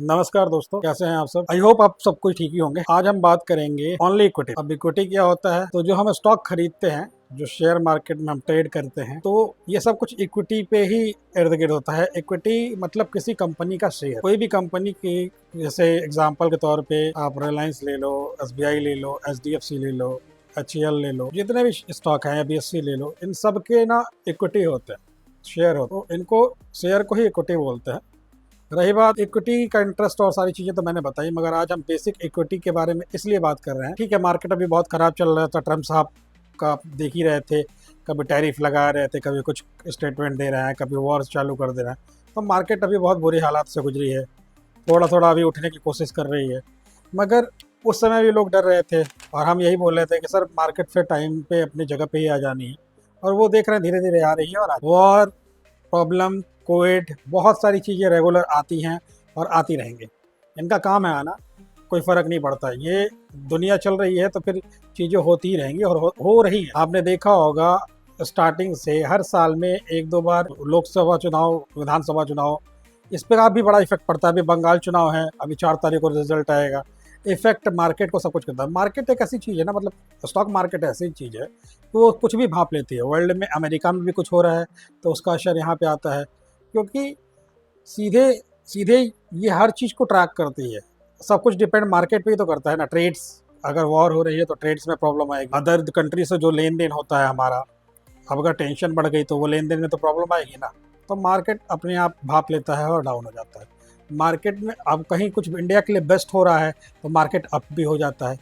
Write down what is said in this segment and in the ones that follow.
नमस्कार दोस्तों, कैसे हैं आप सब। आई होप आप सब कुछ ठीक ही होंगे। आज हम बात करेंगे ओनली इक्विटी। अब इक्विटी क्या होता है, तो जो हम स्टॉक खरीदते हैं, जो शेयर मार्केट में हम ट्रेड करते हैं, तो ये सब कुछ इक्विटी पे ही इर्द गिर्द होता है। इक्विटी मतलब किसी कंपनी का शेयर, कोई भी कंपनी की, जैसे एग्जाम्पल के तौर पे आप रिलायंस ले लो, SBI ले लो, HDFC ले लो, HCL ले लो, जितने भी स्टॉक हैं, BSE ले लो, इन सब के ना इक्विटी होते हैं, शेयर होते हैं, तो इनको शेयर को ही इक्विटी बोलते हैं। रही बात इक्विटी का इंटरेस्ट और सारी चीज़ें तो मैंने बताई, मगर आज हम बेसिक इक्विटी के बारे में इसलिए बात कर रहे हैं। ठीक है, मार्केट अभी बहुत ख़राब चल रहा था, ट्रम्प साहब का आप देख ही रहे थे, कभी टैरिफ लगा रहे थे, कभी कुछ स्टेटमेंट दे रहे हैं, कभी वॉर चालू कर दे रहे हैं, तो मार्केट अभी बहुत बुरी हालात से गुजरी है। थोड़ा थोड़ा अभी उठने की कोशिश कर रही है, मगर उस समय भी लोग डर रहे थे और हम यही बोल रहे थे कि सर मार्केट फिर टाइम पे अपनी जगह पे ही आ जानी है, और वो देख रहे हैं धीरे धीरे आ रही है। और वॉर, प्रॉब्लम, कोविड, बहुत सारी चीज़ें रेगुलर आती हैं और आती रहेंगी। इनका काम है आना, कोई फ़र्क नहीं पड़ता। ये दुनिया चल रही है तो फिर चीज़ें होती ही रहेंगी और हो रही हैं। आपने देखा होगा स्टार्टिंग से हर साल में एक दो बार लोकसभा चुनाव, विधानसभा चुनाव, इस पर आप भी बड़ा इफेक्ट पड़ता है। अभी बंगाल चुनाव है, अभी 4 तारीख को रिजल्ट आएगा। इफेक्ट मार्केट को सब कुछ करता है। मार्केट एक ऐसी चीज़ है ना, मतलब स्टॉक मार्केट ऐसी चीज़ है कि वो कुछ भी भाप लेती है। वर्ल्ड में, अमेरिका में भी कुछ हो रहा है तो उसका असर यहाँ पे आता है, क्योंकि सीधे सीधे ये हर चीज़ को ट्रैक करती है। सब कुछ डिपेंड मार्केट पे ही तो करता है ना। ट्रेड्स, अगर वॉर हो रही है तो ट्रेड्स में प्रॉब्लम आएगी। अदर कंट्री से जो लेन देन होता है हमारा, अब अगर टेंशन बढ़ गई तो वो लेन देन में तो प्रॉब्लम आएगी ना। तो मार्केट अपने आप भाप लेता है और डाउन हो जाता है। मार्केट में अब कहीं कुछ इंडिया के लिए बेस्ट हो रहा है तो मार्केट अप भी हो जाता है।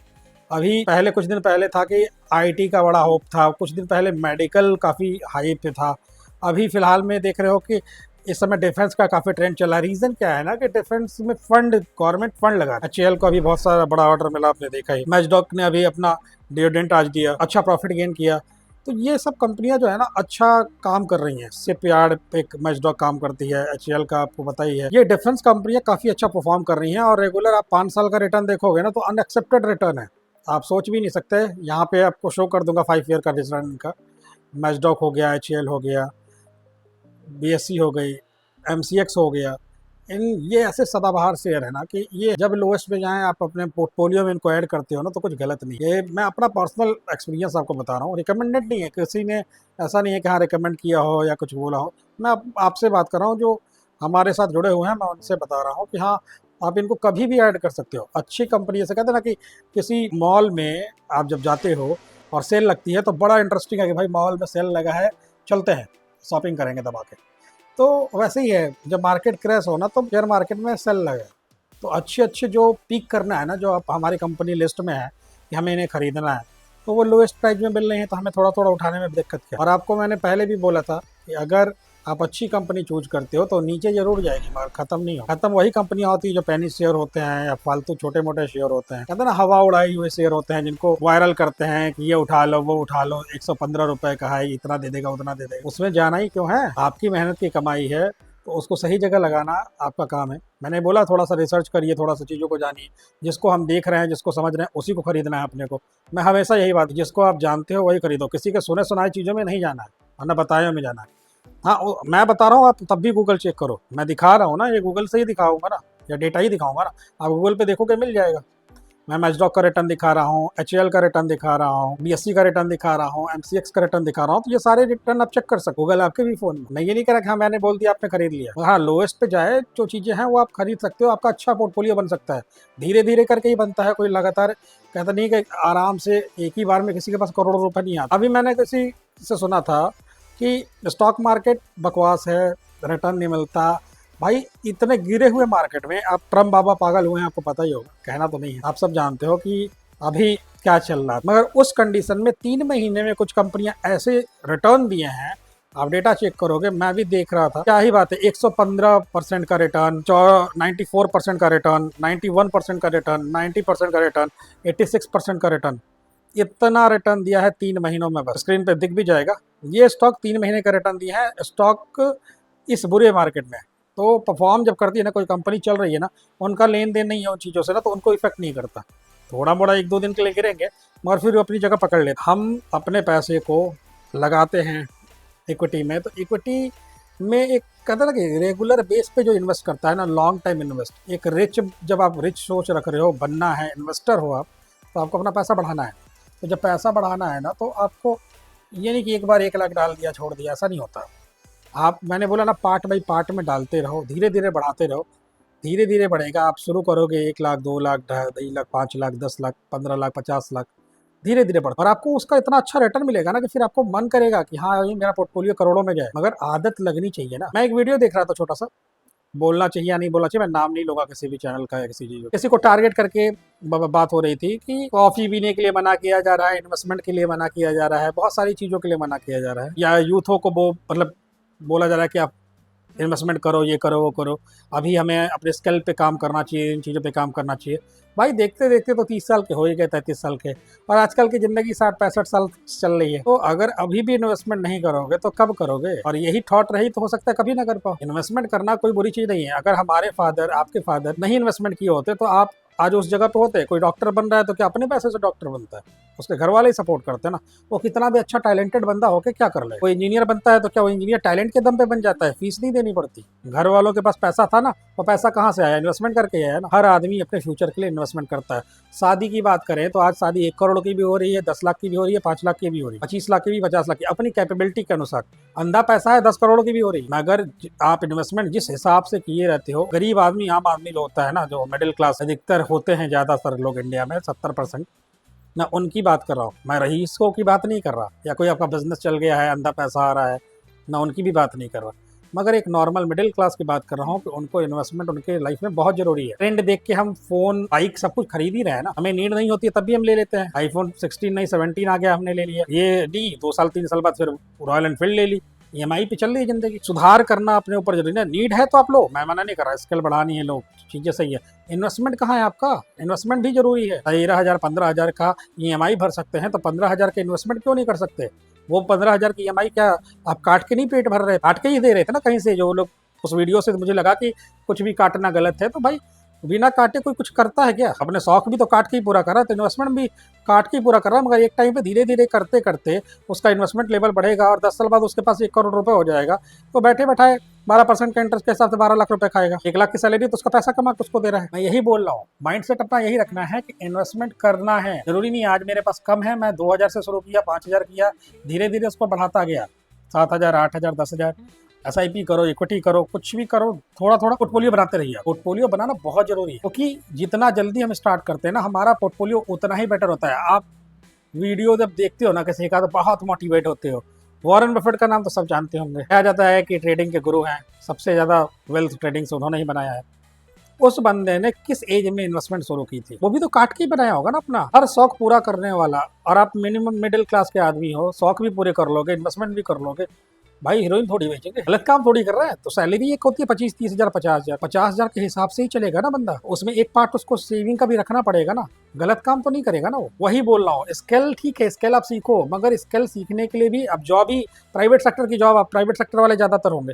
अभी पहले, कुछ दिन पहले था कि IT का बड़ा होप था, कुछ दिन पहले मेडिकल काफ़ी हाई पे था। अभी फ़िलहाल में देख रहे हो कि इस समय डिफेंस का काफ़ी ट्रेंड चला है। रीज़न क्या है ना कि डिफेंस में फंड, गवर्नमेंट फंड लगा। HAL को अभी बहुत सारा बड़ा ऑर्डर मिला, आपने देखा ही। मैचडॉक ने अभी अपना डिविडेंड आज दिया, अच्छा प्रॉफिट गेन किया। तो ये सब कंपनियां जो है ना अच्छा काम कर रही हैं। शिपयार्ड पे मैचडॉक काम करती है, HAL का आपको पता ही है। ये डिफेंस कंपनियां काफ़ी अच्छा परफॉर्म कर रही हैं और रेगुलर आप 5 साल का रिटर्न देखोगे ना तो अनएक्सेप्टेड रिटर्न है, आप सोच भी नहीं सकते। यहाँ पे आपको शो कर दूंगा 5 ईयर का रिटर्न का। मैचडॉक हो गया, HAL हो गया, BSE हो गई, MCX हो गया। इन ये ऐसे सदाबहार शेयर है ना कि ये जब लोएस्ट पे जाएं, आप अपने पोर्टफोलियो में इनको ऐड करते हो ना तो कुछ गलत नहीं है। ये मैं अपना पर्सनल एक्सपीरियंस आपको बता रहा हूँ, रिकमेंडेड नहीं है। किसी ने ऐसा नहीं है कि हाँ रिकमेंड किया हो या कुछ बोला हो। मैं आपसे बात कर रहा हूँ, जो हमारे साथ जुड़े हुए हैं, मैं उनसे बता रहा हूँ कि हाँ आप इनको कभी भी ऐड कर सकते हो। अच्छी कंपनी, जैसे कहते हैं ना कि किसी मॉल में आप जब जाते हो और सेल लगती है तो बड़ा इंटरेस्टिंग है कि भाई मॉल में सेल लगा है, चलते हैं शॉपिंग करेंगे दबा के। तो वैसे ही है, जब मार्केट क्रैश हो ना तो शेयर मार्केट में सेल लगे, तो अच्छे अच्छे जो पीक करना है ना, जो आप हमारी कंपनी लिस्ट में है कि हमें इन्हें खरीदना है, तो वो लोएस्ट प्राइस में मिल रहे हैं, तो हमें थोड़ा थोड़ा उठाने में दिक्कत क्या। और आपको मैंने पहले भी बोला था कि अगर आप अच्छी कंपनी चूज करते हो तो नीचे जरूर जाएगी मगर खत्म नहीं हो। खत्म वही कंपनियां होती है जो पेनी शेयर होते हैं या फालतू छोटे मोटे शेयर होते हैं, कहते हैं ना हवा उड़ाई हुए शेयर होते हैं, जिनको वायरल करते हैं कि ये उठा लो, वो उठा लो, 115 रुपए का है, इतना दे देगा, उतना दे देगा। उसमें जाना ही क्यों है? आपकी मेहनत की कमाई है तो उसको सही जगह लगाना आपका काम है। मैंने बोला थोड़ा सा रिसर्च करिए, थोड़ा सा चीज़ों को जानिए। जिसको हम देख रहे हैं, जिसको समझ रहे हैं, उसी को खरीदना है अपने को। मैं हमेशा यही बात, जिसको आप जानते हो वही खरीदो, किसी के सुने सुनाए चीज़ों में नहीं जाना है, वरना बताए में जाना है। हाँ, मैं बता रहा हूँ, आप तब भी गूगल चेक करो। मैं दिखा रहा हूँ ना, ये गूगल से ही दिखाऊंगा ना, या डेटा ही दिखाऊंगा ना। आप गूगल पे देखोगे मिल जाएगा। मैं मैचडॉक का रिटर्न दिखा रहा हूँ, HAL का रिटर्न दिखा रहा हूँ, BSE का रिटर्न दिखा रहा हूँ, MCX का रिटर्न दिखा रहा हूँ। तो ये सारे रिटर्न आप चेक कर सकते, गूगल आपके भी फोन में। मैं ये नहीं कह रहा कि हाँ मैंने बोल दिया आपने खरीद लिया। हाँ, लोएस्ट पे जाए जो चीजें हैं वो आप खरीद सकते हो, आपका अच्छा पोर्टफोलियो बन सकता है। धीरे धीरे करके ही बनता है, कोई लगातार कहता नहीं कि आराम से एक ही बार में किसी के पास करोड़ों रुपए नहीं आता। अभी मैंने किसी से सुना था कि स्टॉक मार्केट बकवास है, रिटर्न नहीं मिलता। भाई इतने गिरे हुए मार्केट में आप, ट्रम्प बाबा पागल हुए हैं, आपको पता ही होगा, कहना तो नहीं है, आप सब जानते हो कि अभी क्या चल रहा है। मगर उस कंडीशन में 3 महीने में कुछ कंपनियां ऐसे रिटर्न दिए हैं, आप डेटा चेक करोगे, मैं भी देख रहा था, क्या ही बात है, 115% का रिटर्न, 94% का रिटर्न, 91% का रिटर्न, 90% का रिटर्न, 86% का रिटर्न। इतना रिटर्न दिया है 3 महीनों में, बस स्क्रीन पे दिख भी जाएगा। ये स्टॉक 3 महीने का रिटर्न दिया है, स्टॉक इस बुरे मार्केट में। तो परफॉर्म जब करती है ना, कोई कंपनी चल रही है ना, उनका लेन देन नहीं है उन चीज़ों से ना, तो उनको इफेक्ट नहीं करता। थोड़ा मोड़ा एक दो दिन के लिए गिरेंगे मगर फिर वो अपनी जगह पकड़ लेते। हम अपने पैसे को लगाते हैं इक्विटी में, तो इक्विटी में एक कहते हैं ना कि रेगुलर बेस पे जो इन्वेस्ट करता है ना, लॉन्ग टाइम इन्वेस्ट, एक रिच, जब आप रिच सोच रख रहे हो, बनना है, इन्वेस्टर हो आप, तो आपको अपना पैसा बढ़ाना है। तो जब पैसा बढ़ाना है ना, तो आपको ये नहीं कि एक बार 1 लाख डाल दिया छोड़ दिया, ऐसा नहीं होता। आप, मैंने बोला ना, पार्ट बाई पार्ट में डालते रहो, धीरे धीरे बढ़ाते रहो, धीरे धीरे बढ़ेगा। आप शुरू करोगे 1 लाख, 2 लाख, 2.5 लाख, 5 लाख, 10 लाख, 15 लाख, 50 लाख, धीरे धीरे बढ़, और आपको उसका इतना अच्छा रिटर्न मिलेगा ना कि फिर आपको मन करेगा कि हाँ ये मेरा पोर्टफोलियो करोड़ों में जाए। मगर आदत लगनी चाहिए ना। मैं एक वीडियो देख रहा था छोटा सा, बोलना चाहिए या नहीं बोलना चाहिए, मैं नाम नहीं लूंगा किसी भी चैनल का या किसी चीज, किसी को टारगेट करके बात हो रही थी कि कॉफी पीने के लिए मना किया जा रहा है, इन्वेस्टमेंट के लिए मना किया जा रहा है, बहुत सारी चीजों के लिए मना किया जा रहा है, या यूथों को वो मतलब बोला जा रहा है कि आप इन्वेस्टमेंट करो, ये करो, वो करो, अभी हमें अपने स्किल पे काम करना चाहिए, इन चीज़ों पे काम करना चाहिए। भाई देखते देखते तो 30 साल के हो ही गए, 33 साल के, और आजकल की ज़िंदगी 60-65 साल चल रही है। तो अगर अभी भी इन्वेस्टमेंट नहीं करोगे तो कब करोगे? और यही थॉट रही तो हो सकता है कभी ना कर पाओ। इन्वेस्टमेंट करना कोई बुरी चीज़ नहीं है। अगर हमारे फादर, आपके फादर नहीं इन्वेस्टमेंट किए होते तो आप आज उस जगह पे होते। कोई डॉक्टर बन रहा है तो क्या अपने पैसे से डॉक्टर बनता है? उसके घर वाले ही सपोर्ट करते हैं ना। वो कितना भी अच्छा टैलेंटेड बंदा हो के क्या कर ले। कोई इंजीनियर बनता है तो क्या वो इंजीनियर टैलेंट के दम पे बन जाता है? फीस नहीं देनी पड़ती। घर वालों के पास पैसा था ना, वो पैसा कहाँ से आया? इन्वेस्टमेंट करके आया ना। हर आदमी अपने फ्यूचर के लिए इन्वेस्टमेंट करता है। शादी की बात करें तो आज शादी 1 करोड़ की भी हो रही है, 10 लाख की भी हो रही है, 5 लाख की भी हो रही है, 25 लाख की भी, 50 लाख की, अपनी कैपेबिलिटी के अनुसार। अंधा पैसा है, 10 करोड़ की भी हो रही है। मगर आप इन्वेस्टमेंट जिस हिसाब से किए रहते हो, गरीब आदमी, आम आदमी जो होता है ना, जो मिडिल क्लास अधिकतर होते हैं, ज्यादातर लोग इंडिया में 70%, मैं उनकी बात कर रहा हूँ। मैं रईसों की बात नहीं कर रहा, या कोई आपका बिजनेस चल गया है, अंधा पैसा आ रहा है, मैं उनकी भी बात नहीं कर रहा। मगर एक नॉर्मल मिडिल क्लास की बात कर रहा हूँ कि उनको इन्वेस्टमेंट उनके लाइफ में बहुत जरूरी है। ट्रेंड देख के हम फोन, बाइक सब कुछ खरीद ही रहे हैं ना। हमें नीड नहीं होती है तब भी हम ले लेते हैं। आईफोन 16 नहीं 17 आ गया, हमने ले लिया। ये डी 2 साल 3 साल बाद फिर रॉयल एनफील्ड ले ली। EMI पे चल रही है जिंदगी। सुधार करना अपने ऊपर जरूरी है। नीड है तो आप लो, मैं मना नहीं कर रहा, स्किल बढ़ानी है, लो, चीजें सही है। इन्वेस्टमेंट कहाँ है आपका? इन्वेस्टमेंट भी जरूरी है। 13,000 15,000 का EMI भर सकते हैं तो 15,000 का इन्वेस्टमेंट क्यों नहीं कर सकते? वो 15,000 की EMI क्या आप काट के नहीं पेट भर रहे? काट के ही दे रहे थे ना कहीं से। जो लोग उस वीडियो से मुझे लगा कि कुछ भी काटना गलत है, तो भाई बिना काटे कोई कुछ करता है क्या? अपने शौक भी तो काट के ही पूरा कर रहा है, तो इन्वेस्टमेंट भी काट के ही पूरा कर रहा है। मगर एक टाइम पे धीरे धीरे करते करते उसका इन्वेस्टमेंट लेवल बढ़ेगा और 10 साल बाद उसके पास 1 करोड़ रुपए हो जाएगा। तो बैठे बैठाए 12% के इंटरेस्ट के हिसाब से 12 लाख रुपए खाएगा। 1 लाख की सैलरी तो उसका पैसा कमा के उसको दे रहा है। मैं यही बोल रहा हूँ, माइंड सेट अपना यही रखना है कि इन्वेस्टमेंट करना है। जरूरी नहीं आज मेरे पास कम है, मैं 2,000 से शुरू किया, 5,000 किया, धीरे धीरे उसको बढ़ाता गया, 7,000, 8,000, 10,000। SIP करो, इक्विटी करो, कुछ भी करो, थोड़ा थोड़ा पोर्टफोलियो बनाते रहिए। पोर्टफोलियो बनाना बहुत जरूरी है, क्योंकि जितना जल्दी हम स्टार्ट करते हैं ना, हमारा पोर्टफोलियो उतना ही बेटर होता है। आप वीडियो जब देखते हो ना किसी का, तो बहुत मोटिवेट होते हो। वॉरेन बफेट का नाम तो सब जानते होंगे। कहा जाता है कि ट्रेडिंग के गुरु हैं, सबसे ज्यादा वेल्थ ट्रेडिंग से उन्होंने ही बनाया है। उस बंदे ने किस एज में इन्वेस्टमेंट शुरू की थी? वो भी तो काट के ही बनाया होगा ना अपना। हर शौक पूरा करने वाला, और आप मिनिमम मिडिल क्लास के आदमी हो, शौक भी पूरे कर लोगे, इन्वेस्टमेंट भी कर लोगे, भाई हीरोइन थोड़ी बेचेंगे, गलत काम थोड़ी कर रहा है। तो सैलरी एक होती है 25-30,000, 50,000, 50,000 के हिसाब से ही चलेगा ना बंदा। उसमें एक पार्ट उसको सेविंग का भी रखना पड़ेगा ना। गलत काम तो नहीं करेगा ना वो। वही बोल रहा हूँ, स्किल ठीक है, स्किल आप सीखो, मगर स्किल सीखने के लिए भी अब जॉब ही, प्राइवेट सेक्टर की जॉब, आप प्राइवेट सेक्टर वाले ज्यादातर होंगे,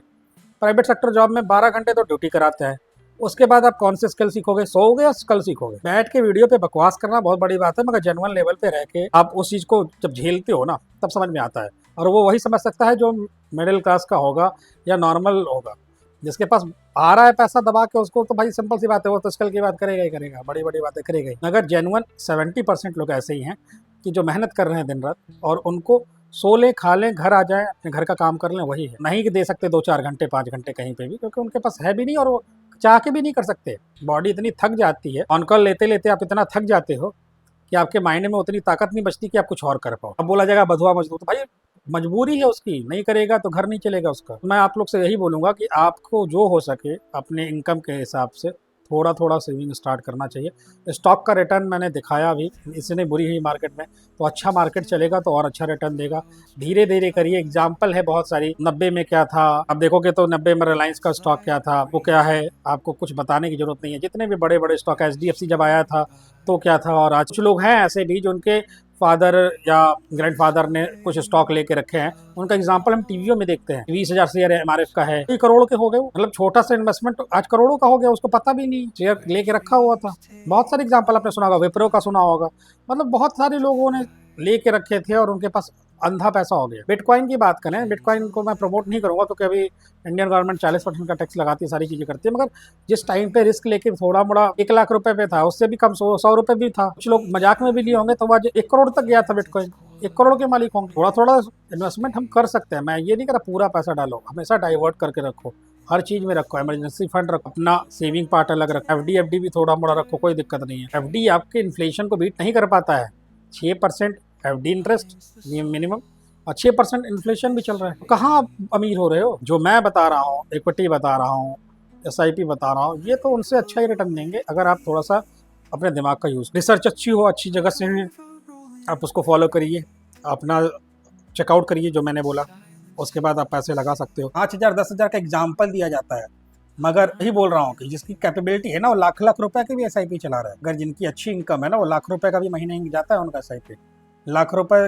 प्राइवेट सेक्टर जॉब में 12 घंटे तो ड्यूटी कराते हैं। उसके बाद आप कौन से स्किल सीखोगे? सोओगे या स्किल सीखोगे? बैठ के वीडियो पे बकवास करना बहुत बड़ी बात है, मगर जेन्युइन लेवल पे रह के आप उस चीज को जब झेलते हो ना, तब समझ में आता है। और वो वही समझ सकता है जो मिडिल क्लास का होगा या नॉर्मल होगा। जिसके पास आ रहा है पैसा दबा के उसको, तो भाई सिंपल सी बात है, वो तो स्किल की बात करेगा ही करेगा, बड़ी बड़ी बातें करेगा ही। मगर जेन्युइन 70% लोग ऐसे ही हैं कि जो मेहनत कर रहे हैं दिन रात, और उनको सो लें, खा लें, घर आ जाएं, अपने घर का काम कर लें, वही है। नहीं कि दे सकते 2-4 घंटे, 5 घंटे कहीं पे भी, क्योंकि उनके पास है भी नहीं, और वो चाह के भी नहीं कर सकते। बॉडी इतनी थक जाती है, ऑन कॉल लेते लेते आप इतना थक जाते हो कि आपके माइंड में उतनी ताकत नहीं बचती कि आप कुछ और कर पाओ। अब बोला जाएगा बधुआ मजदूर, तो भाई मजबूरी है उसकी, नहीं करेगा तो घर नहीं चलेगा उसका। मैं आप लोग से यही बोलूंगा कि आपको जो हो सके अपने इनकम के हिसाब से थोड़ा थोड़ा सेविंग स्टार्ट करना चाहिए। स्टॉक का रिटर्न मैंने दिखाया भी, इसने बुरी हुई मार्केट में, तो अच्छा मार्केट चलेगा तो और अच्छा रिटर्न देगा। धीरे धीरे करिए, एग्जाम्पल है बहुत सारी। 90 में क्या था, अब देखोगे तो 90 में रिलायंस का स्टॉक क्या था, वो क्या है, आपको कुछ बताने की जरूरत नहीं है। जितने भी बड़े बड़े स्टॉक, HDFC जब आया था तो क्या था, और आज कुछ लोग हैं ऐसे भी जो उनके फादर या ग्रैंडफादर ने कुछ स्टॉक लेके रखे हैं। उनका एग्जांपल हम टीवीओ में देखते हैं। 20,000 शेयर MRF का है, 3 करोड़ के हो गए, मतलब छोटा सा इन्वेस्टमेंट आज करोड़ों का हो गया, उसको पता भी नहीं, शेयर लेके रखा हुआ था। बहुत सारे एग्जांपल आपने सुना होगा, विप्रो का सुना होगा, मतलब बहुत सारे लोगों ने लेके रखे थे और उनके पास अंधा पैसा हो गया। बिटकॉइन की बात करें, बिटकॉइन को मैं प्रमोट नहीं करूंगा क्योंकि अभी इंडियन गवर्नमेंट 40% का टैक्स लगाती है, सारी चीज़ें करती है, मगर जिस टाइम पे रिस्क लेके थोड़ा मोड़ा 1 लाख रुपए पे था, उससे भी कम 100 रुपए भी था, कुछ लोग मजाक में भी लिए होंगे, तो आज 1 करोड़ तक गया था बिटकॉइन। 1 करोड़ के मालिक होंगे। थोड़ा थोड़ा इन्वेस्टमेंट हम कर सकते हैं, मैं ये नहीं कह रहा पूरा पैसा डालो, हमेशा डाइवर्ट करके रखो, हर चीज में रखो, इमरजेंसी फंड रखो, अपना सेविंग पार्ट अलग रखो, एफडी भी थोड़ा मोड़ा रखो, कोई दिक्कत नहीं है। एफडी आपके इन्फ्लेशन को बीट नहीं कर पाता है। 6% एफडी इंटरेस्ट मिनिमम, और 6% इन्फ्लेशन भी चल रहा है, तो कहाँ आप अमीर हो रहे हो? जो मैं बता रहा हूँ, इक्विटी बता रहा हूँ, SIP बता रहा हूँ, ये तो उनसे अच्छा ही रिटर्न देंगे अगर आप थोड़ा सा अपने दिमाग का यूज, रिसर्च अच्छी हो, अच्छी जगह से है, आप उसको फॉलो करिए, अपना चेकआउट करिए जो मैंने बोला, उसके बाद आप पैसे लगा सकते हो। 5,000 10,000 का एग्जाम्पल दिया जाता है, मगर यही बोल रहा हूँ कि जिसकी कैपेबिलिटी है ना, वो लाख लाख रुपए की भी SIP चला रहा है। अगर जिनकी अच्छी इनकम है ना, वो लाख रुपए का भी महीने जाता है उनका SIP, लाख रुपए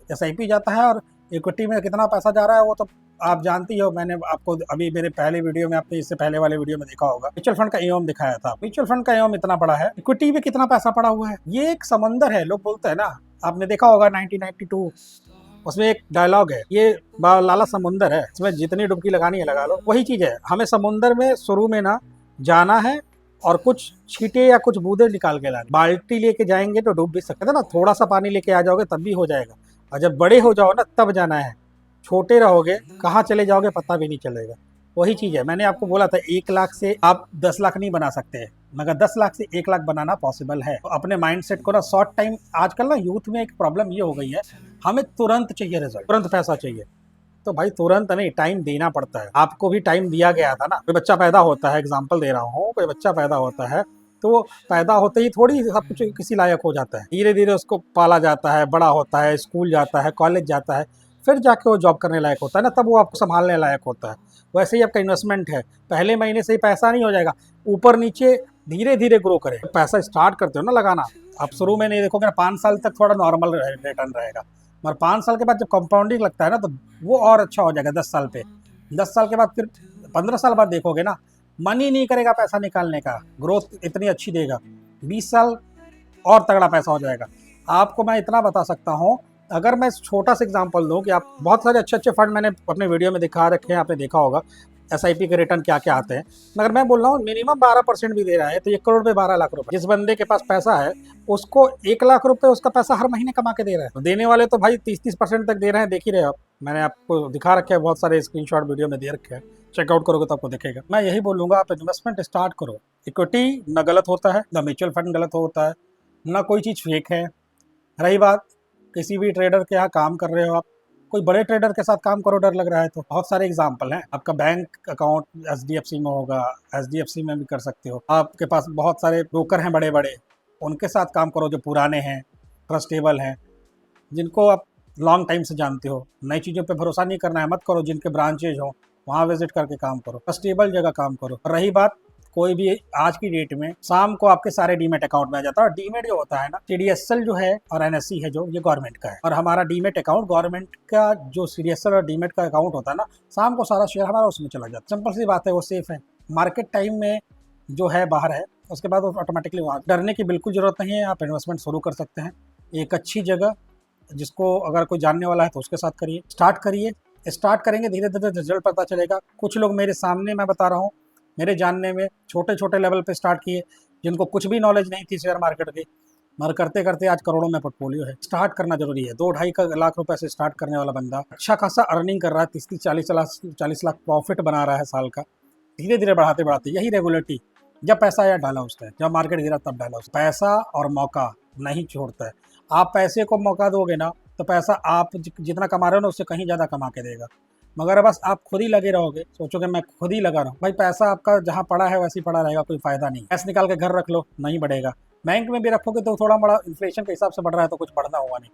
SIP जाता है। और इक्विटी में कितना पैसा जा रहा है वो तो आप जानती हो, मैंने आपको अभी मेरे पहले वीडियो में, आपने इससे पहले वाले वीडियो में देखा होगा, म्यूचुअल फंड का एओम दिखाया था। म्यूचुअल फंड का एओम इतना बड़ा है, इक्विटी में कितना पैसा पड़ा हुआ है, ये एक समंदर है। लोग बोलते हैं ना, आपने देखा होगा 1992, उसमें एक डायलॉग है, ये लाला समुंदर है, इसमें जितनी डुबकी लगानी है लगा लो। वही चीज है, हमें समुंदर में शुरू में ना जाना है और कुछ छींटे या कुछ बूंदे निकाल के लाना। बाल्टी लेके जाएंगे तो डूब भी सकते हैं ना, थोड़ा सा पानी लेके आ जाओगे तब भी हो जाएगा, और जब बड़े हो जाओ ना तब जाना है। छोटे रहोगे कहाँ चले जाओगे पता भी नहीं चलेगा। वही चीज़ है, मैंने आपको बोला था 1 लाख से आप 10 लाख नहीं बना सकते हैं, मगर 10 लाख से 1 लाख बनाना पॉसिबल है। तो अपने माइंडसेट को ना शॉर्ट टाइम, आजकल ना यूथ में एक प्रॉब्लम ये हो गई है, हमें तुरंत चाहिए रिजल्ट, तुरंत पैसा चाहिए। तो भाई तुरंत नहीं, टाइम देना पड़ता है। आपको भी टाइम दिया गया था ना, कोई बच्चा पैदा होता है, एग्जाम्पल दे रहा हूँ, कोई बच्चा पैदा होता है तो वो पैदा होते ही थोड़ी सब कुछ किसी लायक हो जाता है, धीरे धीरे उसको पाला जाता है, बड़ा होता है, स्कूल जाता है, कॉलेज जाता है, फिर जाके वो जॉब करने लायक होता है ना, तब वो आपको संभालने लायक होता है। वैसे ही आपका इन्वेस्टमेंट है, पहले महीने से ही पैसा नहीं हो जाएगा, ऊपर नीचे धीरे धीरे ग्रो करे। पैसा स्टार्ट करते हो ना लगाना, आप शुरू में नहीं देखोगे ना, 5 साल तक थोड़ा नॉर्मल रिटर्न रहेगा, मगर 5 साल के बाद जब कंपाउंडिंग लगता है ना, तो वो और अच्छा हो जाएगा। 10 साल पे, 10 साल के बाद, फिर 15 साल बाद देखोगे ना, मन ही नहीं करेगा पैसा निकालने का, ग्रोथ इतनी अच्छी देगा। 20 साल और तगड़ा पैसा हो जाएगा। आपको मैं इतना बता सकता हूँ, अगर मैं छोटा सा एग्जांपल दूं कि आप, बहुत सारे अच्छे अच्छे फंड मैंने अपने वीडियो में दिखा रखे हैं, आपने देखा होगा SIP के रिटर्न क्या क्या आते हैं, मगर मैं बोल रहा हूँ मिनिमम 12% भी दे रहा है, तो 1 करोड़ पे 12 लाख रुपए। जिस बंदे के पास पैसा है उसको 1 लाख रुपए उसका पैसा हर महीने कमा के दे रहा है। तो देने वाले तो भाई 30% तक दे रहे हैं, देख ही रहे हो आप, मैंने आपको दिखा रखे हैं, बहुत सारे स्क्रीनशॉट वीडियो में दे रखे हैं, चेकआउट करोगे तो आपको दिखेगा। मैं यही बोलूंगा, आप इन्वेस्टमेंट स्टार्ट करो। इक्विटी न गलत होता है, न म्यूचुअल फंड गलत होता है, न कोई चीज़ फेक है। रही बात किसी भी ट्रेडर के यहाँ काम कर रहे हो आप, कोई बड़े ट्रेडर के साथ काम करो, डर लग रहा है तो बहुत सारे एग्जाम्पल हैं। आपका बैंक अकाउंट SDFC में होगा, SDFC में भी कर सकते हो। आपके पास बहुत सारे ब्रोकर हैं बड़े बड़े, उनके साथ काम करो जो पुराने हैं, ट्रस्टेबल हैं, जिनको आप लॉन्ग टाइम से जानते हो। नई चीज़ों पे भरोसा नहीं करना है, मत करो। जिनके ब्रांचेज हो वहाँ विजिट करके काम करो, ट्रस्टेबल जगह काम करो। रही बात, कोई भी आज की डेट में शाम को आपके सारे डीमेट अकाउंट में आ जाता है, और डीमेट जो होता है ना, CDSL जो है और NSE है जो, ये गवर्नमेंट का है, और हमारा डीमेट अकाउंट गवर्नमेंट का, जो CDSL और डीमेट का अकाउंट होता है ना, शाम को सारा शेयर हमारा उसमें चला जाता है। सिंपल सी बात है, वो सेफ है। मार्केट टाइम में जो है बाहर है, उसके बाद वो ऑटोमेटिकली वहाँ, डरने की बिल्कुल जरूरत नहीं है। आप इन्वेस्टमेंट शुरू कर सकते हैं एक अच्छी जगह, जिसको अगर कोई जानने वाला है तो उसके साथ करिए, स्टार्ट करिए। स्टार्ट करेंगे धीरे धीरे रिजल्ट पता चलेगा। कुछ लोग मेरे सामने, मैं बता रहा हूँ, मेरे जानने में छोटे छोटे लेवल पे स्टार्ट किए, जिनको कुछ भी नॉलेज नहीं थी शेयर मार्केट की, मगर करते करते आज करोड़ों में पोर्टफोलियो है। स्टार्ट करना जरूरी है। 2-2.5 लाख रुपए से स्टार्ट करने वाला बंदा अच्छा खासा अर्निंग कर रहा है, 30-40 लाख प्रॉफिट बना रहा है साल का। धीरे धीरे बढ़ाते बढ़ाते, यही रेगुलेटरी, जब पैसा आया डाला उसने, जब मार्केट गिरा तब डाला उसने। पैसा और मौका नहीं छोड़ता है। आप पैसे को मौका दोगे ना, तो पैसा आप जितना कमा रहे हो ना, उससे कहीं ज़्यादा कमा के देगा। मगर बस आप खुद ही लगे रहोगे, सोचोगे मैं खुद ही लगा रहा हूँ, भाई पैसा आपका जहाँ पड़ा है वैसे ही पड़ा रहेगा, कोई फायदा नहीं। कैश निकाल के घर रख लो, नहीं बढ़ेगा। बैंक में भी रखोगे तो थोड़ा बड़ा इन्फ्लेशन के हिसाब से बढ़ रहा है, तो कुछ बढ़ना हुआ नहीं।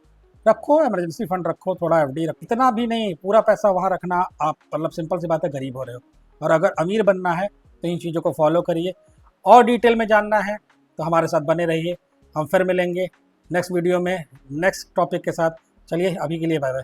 रखो, इमरजेंसी फंड रखो, थोड़ा FD रखो, इतना भी नहीं पूरा पैसा वहाँ रखना। आप मतलब सिंपल सी बात है, गरीब हो रहे हो। और अगर अमीर बनना है तो इन चीज़ों को फॉलो करिए। और डिटेल में जानना है तो हमारे साथ बने रहिए। हम फिर मिलेंगे नेक्स्ट वीडियो में नेक्स्ट टॉपिक के साथ। चलिए, अभी के लिए बाय बाय।